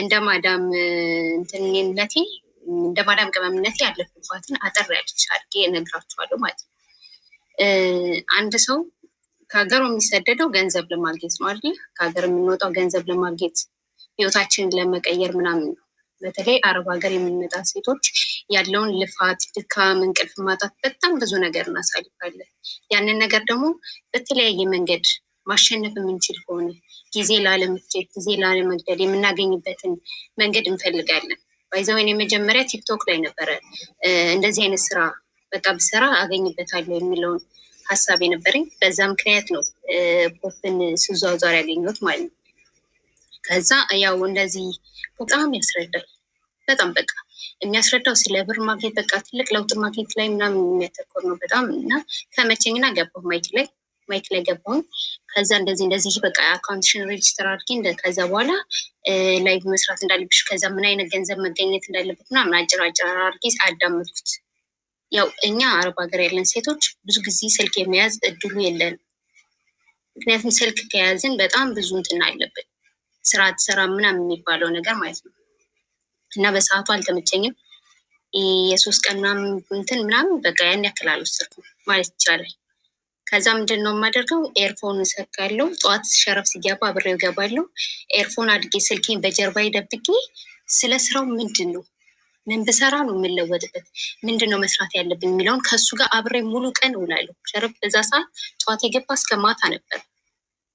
እንደ ማዳም እንትንነቴ እንደ ማዳም ቅመምነቴ ያለፍባትን አጠር ያለች አድርጌ እነግራችኋለሁ ማለት ነው። አንድ ሰው ከሀገሩ የሚሰደደው ገንዘብ ለማግኘት ነው አይደል? ከሀገር የምንወጣው ገንዘብ ለማግኘት ህይወታችንን ለመቀየር ምናምን ነው። በተለይ አረብ ሀገር የምንመጣ ሴቶች ያለውን ልፋት፣ ድካም፣ እንቅልፍ ማጣት በጣም ብዙ ነገር እናሳልፋለን። ያንን ነገር ደግሞ በተለያየ መንገድ ማሸነፍ የምንችል ከሆነ ጊዜ ላለመፍጀት፣ ጊዜ ላለመግደል የምናገኝበትን መንገድ እንፈልጋለን። ባይዘወይን የመጀመሪያ ቲክቶክ ላይ ነበረ እንደዚህ አይነት ስራ በቃ ብሰራ አገኝበታለሁ የሚለውን ሀሳብ የነበረኝ። በዛ ምክንያት ነው ፖፕን ስዟዟር ያገኘሁት ማለት ነው። ከዛ ያው እንደዚህ በጣም ያስረዳል። በጣም በቃ የሚያስረዳው ስለ ብር ማግኘት በቃ ትልቅ ለውጥ ማግኘት ላይ ምናምን የሚያተኮር ነው በጣም እና ተመቸኝና ገባሁ ማይክ ላይ ገባሁኝ። ከዛ እንደዚህ በቃ አካውንትሽን ሬጅስተር አድርጊ፣ ከዛ በኋላ ላይቭ መስራት እንዳለብሽ፣ ከዛ ምን አይነት ገንዘብ መገኘት እንዳለበት ምናምን አጭር አድርጌ አዳመጥኩት። ያው እኛ አረብ ሀገር ያለን ሴቶች ብዙ ጊዜ ስልክ የመያዝ እድሉ የለን። ምክንያቱም ስልክ ከያዝን በጣም ብዙ እንትን አለብን፣ ስራ ትሰራ ምናምን የሚባለው ነገር ማለት ነው። እና በሰዓቱ አልተመቸኝም። የሶስት ቀን ምናምን በቃ ያን ያክል አልወሰድኩም ማለት ይቻላል። ከዛ ምንድን ነው የማደርገው? ኤርፎን እሰካለሁ። ጠዋት ሸረፍ ሲገባ አብሬው እገባለሁ። ኤርፎን አድጌ ስልኬን በጀርባ ደብቄ ስለ ስራው ምንድን ነው ምን ብሰራ ነው የምንለወጥበት፣ ምንድን ነው መስራት ያለብን የሚለውን ከእሱ ጋር አብሬ ሙሉ ቀን እውላለሁ። ሸረፍ በዛ ሰዓት ጠዋት የገባ እስከ ማታ ነበር።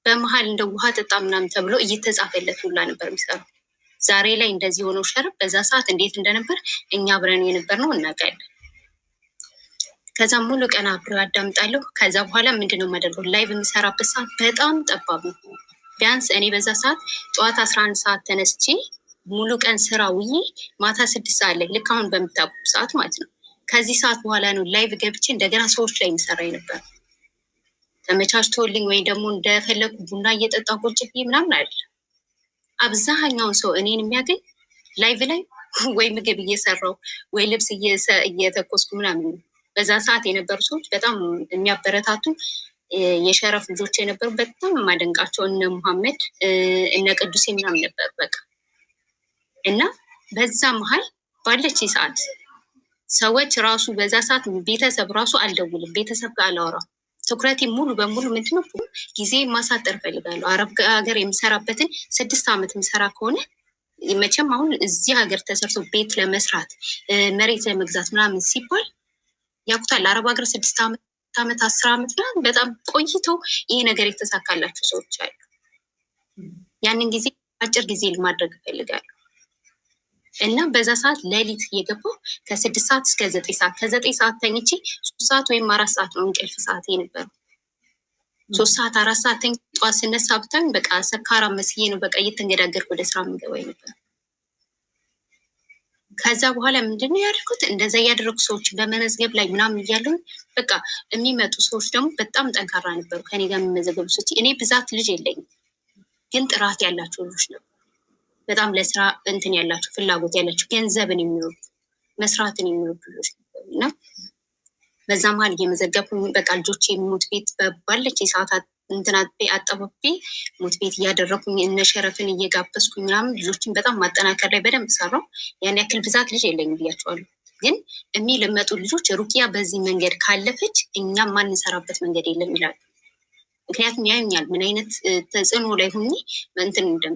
በመሀል እንደ ውሃ ጠጣ ምናምን ተብሎ እየተጻፈለት ሁላ ነበር የሚሰራው። ዛሬ ላይ እንደዚህ የሆነው ሸረፍ በዛ ሰዓት እንዴት እንደነበር እኛ አብረን የነበር ነው እናውቃለን። ከዛ ሙሉ ቀን አብሬው አዳምጣለሁ። ከዛ በኋላ ምንድን ነው የማደርገው? ላይቭ የሚሰራበት ሰዓት በጣም ጠባብ ነው። ቢያንስ እኔ በዛ ሰዓት ጠዋት 11 ሰዓት ተነስቼ ሙሉ ቀን ስራ ውዬ ማታ 6 ሰዓት ላይ ልክ አሁን በምታውቁ ሰዓት ማለት ነው። ከዚህ ሰዓት በኋላ ነው ላይቭ ገብቼ እንደገና ሰዎች ላይ የሚሰራ ነበር። ተመቻችቶልኝ ወይ ደግሞ እንደፈለጉ ቡና እየጠጣ ቁጭ ብዬ ምናምን አይደለም። አብዛኛውን ሰው እኔን የሚያገኝ ላይቭ ላይ ወይ ምግብ እየሰራው ወይ ልብስ እየተኮስኩ ምናምን ነው። በዛ ሰዓት የነበሩ ሰዎች በጣም የሚያበረታቱ የሸረፍ ልጆች የነበሩ በጣም የማደንቃቸው እነ ሙሐመድ እነ ቅዱሴ ምናምን ነበሩ በቃ። እና በዛ መሀል ባለች ሰዓት ሰዎች ራሱ በዛ ሰዓት ቤተሰብ ራሱ አልደውልም፣ ቤተሰብ ጋር አላወራም። ትኩረቴ ሙሉ በሙሉ ምንድነው ጊዜ ማሳጠር ፈልጋለሁ። አረብ ሀገር የምሰራበትን 6 ዓመት የምሰራ ከሆነ መቼም አሁን እዚህ ሀገር ተሰርቶ ቤት ለመስራት መሬት ለመግዛት ምናምን ሲባል ያቁታል። አረብ ሀገር 6 ዓመት 10 ዓመት ምናምን በጣም ቆይተው ይሄ ነገር የተሳካላቸው ሰዎች አሉ። ያንን ጊዜ አጭር ጊዜ ማድረግ እፈልጋለሁ። እና በዛ ሰዓት ሌሊት እየገባሁ ከ6 ሰዓት እስከ 9 ሰዓት ከ9 ሰዓት ተኝቼ 3 ሰዓት ወይም 4 ሰዓት ነው እንቅልፍ ሰዓት የነበረው። 3 ሰዓት 4 ሰዓት ተኝቼ ጠዋት ስነሳ ብታኝ በቃ ሰካራ መስዬ ነው በቃ እየተንገዳገርኩ ወደ ስራ የምገባ ነበር። ከዛ በኋላ ምንድነው ያደርኩት? እንደዛ እያደረጉ ሰዎች በመመዝገብ ላይ ምናምን እያለሁ በቃ የሚመጡ ሰዎች ደግሞ በጣም ጠንካራ ነበሩ። ከኔ ጋር የሚመዘገቡ ሰዎች እኔ ብዛት ልጅ የለኝም፣ ግን ጥራት ያላቸው ልጆች ነበሩ። በጣም ለስራ እንትን ያላቸው ፍላጎት ያላቸው ገንዘብን የሚወዱ መስራትን የሚወዱ ልጆች ነበሩ። እና በዛ መሀል እየመዘገብኩ በቃ ልጆች የሞት ቤት ባለች የሰዓታት እንትን አጠባቤ ሞት ቤት እያደረኩኝ እነ ሸረፍን እየጋበዝኩኝ ምናምን ልጆችን በጣም ማጠናከር ላይ በደንብ ሰራው። ያን ያክል ብዛት ልጅ የለኝም ብያቸዋለሁ። ግን የሚለመጡ ልጆች ሩቅያ በዚህ መንገድ ካለፈች እኛም ማንሰራበት መንገድ የለም ይላሉ። ምክንያቱም ያዩኛል ምን አይነት ተጽዕኖ ላይ ሁኚ እንትን እንደም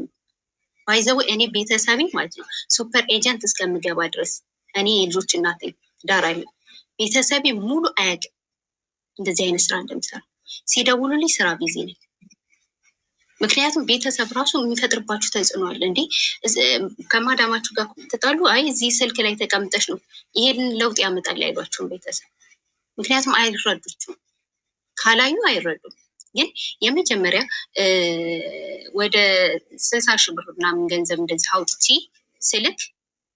ባይዘው እኔ ቤተሰቤ ማለት ነው ሱፐር ኤጀንት እስከምገባ ድረስ እኔ የልጆች እናት ዳራለሁ። ቤተሰቤ ሙሉ አያውቅም እንደዚህ አይነት ስራ እንደምሰራ። ሲደውሉልኝ ስራ ቢዚ ነኝ። ምክንያቱም ቤተሰብ ራሱ የሚፈጥርባችሁ ተጽዕኖ አለ። እንዴ ከማዳማችሁ ጋር ትጣሉ፣ አይ እዚህ ስልክ ላይ ተቀምጠሽ ነው ይሄንን ለውጥ ያመጣል አይሏችሁም ቤተሰብ። ምክንያቱም አይረዱችም፣ ካላዩ አይረዱም። ግን የመጀመሪያ ወደ 60 ሺህ ብር ምናምን ገንዘብ እንደዚህ አውጥቼ ስልክ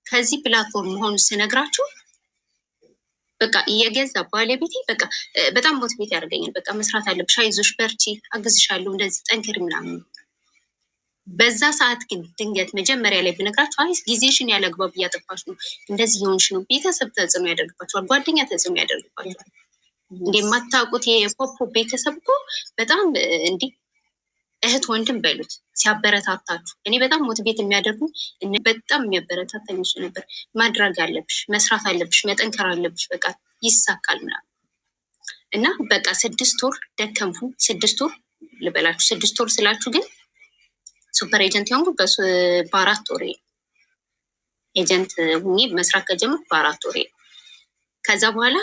ከዚህ ፕላትፎርም መሆኑ ስነግራችሁ በቃ እየገዛ ባለቤቴ በቃ በጣም ሞቲቬት ያደርገኛል። በቃ መስራት አለብሽ፣ አይዞሽ፣ በርቺ፣ አግዝሻለሁ፣ እንደዚህ ጠንክሪ ምናምን። በዛ ሰዓት ግን ድንገት መጀመሪያ ላይ ብነግራችሁ አይ ጊዜሽን ያለ አግባብ እያጠፋሽ ነው፣ እንደዚህ የሆንሽ ነው፣ ቤተሰብ ተጽዕኖ ያደርግባቸዋል፣ ጓደኛ ተጽዕኖ ያደርግባቸዋል። እንደማታውቁት የፖፖ ቤተሰብ እኮ በጣም እንዲህ እህት ወንድም በሉት ሲያበረታታችሁ። እኔ በጣም ሞቲቬት የሚያደርጉ በጣም የሚያበረታታኝ እሱ ነበር። ማድረግ አለብሽ፣ መስራት አለብሽ፣ መጠንከር አለብሽ፣ በቃ ይሳካል ምናምን እና በቃ 6 ወር ደከምኩ። 6 ወር ልበላችሁ፣ 6 ወር ስላችሁ ግን ሱፐር ኤጀንት የሆንኩ በ4 ወሬ ኤጀንት ሁኜ መስራት ከጀመርኩ በ4 ወሬ። ከዛ በኋላ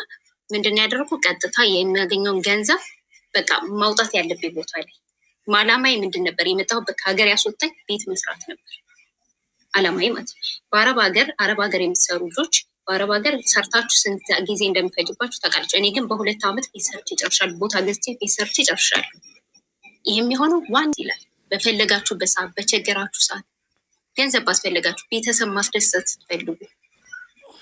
ምንድን ነው ያደረኩ? ቀጥታ የሚያገኘውን ገንዘብ በቃ ማውጣት ያለብኝ ቦታ ላይ አላማዬ ምንድን ነበር? የመጣሁበት ከሀገር ያስወጣኝ ቤት መስራት ነበር አላማዬ ማለት ነው። አረብ ሀገር የምትሰሩ ልጆች በአረብ ሀገር ሰርታችሁ ስንት ጊዜ እንደሚፈጅባችሁ ታውቃላችሁ። እኔ ግን በ2 ዓመት ቤት ሰርቼ ይጨርሻል። ቦታ ገዝቼ ቤት ሰርቼ ይጨርሻል። ይህ የሚሆነው ዋን ይላል በፈለጋችሁበት ሰዓት፣ በቸገራችሁ ሰዓት፣ ገንዘብ ባስፈለጋችሁ፣ ቤተሰብ ማስደሰት ስትፈልጉ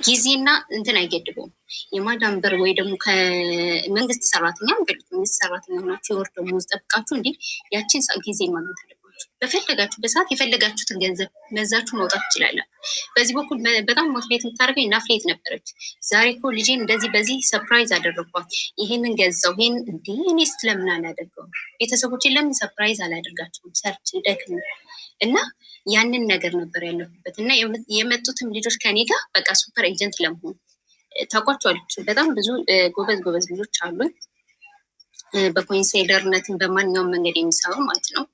ጊዜና እንትን አይገድበውም። የማዳም ብር ወይ ደግሞ ከመንግስት ሰራተኛ መንግስት ሰራተኛ ሆናችሁ የወር ደመወዝ ጠብቃችሁ እንዲህ ያችን ጊዜ ማግኘት አለባችሁ። በፈለጋችሁበት ሰዓት የፈለጋችሁትን ገንዘብ መዛችሁ መውጣት ትችላላችሁ። በዚህ በኩል በጣም ሞቲቬት የምታደርገኝ ናፍሌት ነበረች። ዛሬ እኮ ልጄን እንደዚህ በዚህ ሰርፕራይዝ አደረግኳት፣ ይሄንን ገዛው፣ ይሄን እንዲህ እኔ ስለምን አላደርገውም? ቤተሰቦችን ለምን ሰርፕራይዝ አላደርጋቸውም? ሰርች ደክም እና ያንን ነገር ነበር ያለፉበት እና የመጡትም ልጆች ከኔ ጋር በቃ ሱፐር ኤጀንት ለመሆን ታውቋቸዋለች። በጣም ብዙ ጎበዝ ልጆች አሉን በኮንሴለርነትን በማንኛውም መንገድ የሚሰሩ ማለት ነው።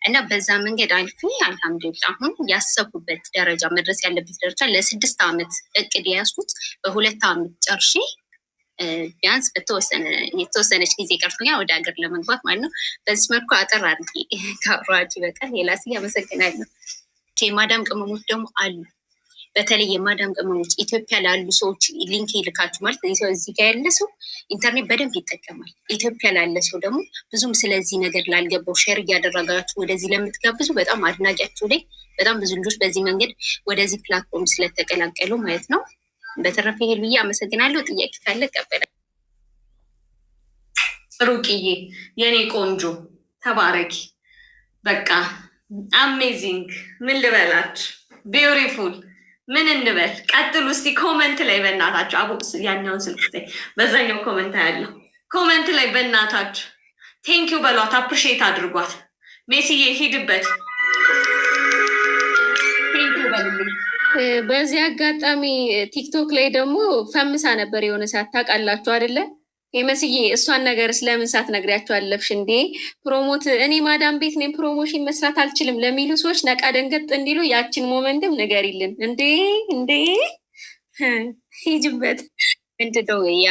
እና በዛ መንገድ አልፌ አልሐምዱሊላህ አሁን ያሰብኩበት ደረጃ መድረስ ያለበት ደረጃ ለ6 ዓመት እቅድ የያዝኩት በ2 ዓመት ጨርሼ ቢያንስ የተወሰነች ጊዜ ቀርቶኛል ወደ ሀገር ለመግባት ማለት ነው። በዚህ መልኩ አጠር አድርጌ ከአብራጅ በቃል ሌላ አመሰግናለሁ። የማዳም ቅመሞች ደግሞ አሉ። በተለይ የማዳም ቅመሞች ኢትዮጵያ ላሉ ሰዎች ሊንክ ይልካችሁ ማለት እዚህ ጋር ያለ ሰው ኢንተርኔት በደንብ ይጠቀማል። ኢትዮጵያ ላለ ሰው ደግሞ ብዙም ስለዚህ ነገር ላልገባው ሼር እያደረጋችሁ ወደዚህ ለምትጋብዙ በጣም አድናቂያችሁ ላይ በጣም ብዙ ልጆች በዚህ መንገድ ወደዚህ ፕላትፎርም ስለተቀላቀሉ ማለት ነው። በተረፈ ይሄል ብዬ አመሰግናለሁ። ጥያቄ ካለ እቀበላለሁ። ሩቅዬ የኔ ቆንጆ ተባረኪ። በቃ አሜዚንግ ምን ልበላችሁ፣ ቢዩቲፉል ምን እንበል። ቀጥሉ እስቲ ኮመንት ላይ በእናታችሁ። አቡ ያኛውን ስልክ በዛኛው ኮመንት ያለው ኮመንት ላይ በእናታችሁ ቴንኪው በሏት፣ አፕሪሼት አድርጓት። ሜሲዬ ሂድበት፣ ቴንኪው በልልኝ። በዚህ አጋጣሚ ቲክቶክ ላይ ደግሞ ፈምሳ ነበር የሆነ ሰዓት ታውቃላችሁ አይደለ? መስዬ እሷን ነገር ስለምን ሳትነግሪያቸው አለፍሽ እንዴ? ፕሮሞት እኔ ማዳም ቤት ነኝ ፕሮሞሽን መስራት አልችልም ለሚሉ ሰዎች ነቃ ደንገጥ እንዲሉ ያችን ሞመንትም ንገሪልን እንዴ ሂጅበት። ምንድነው ያ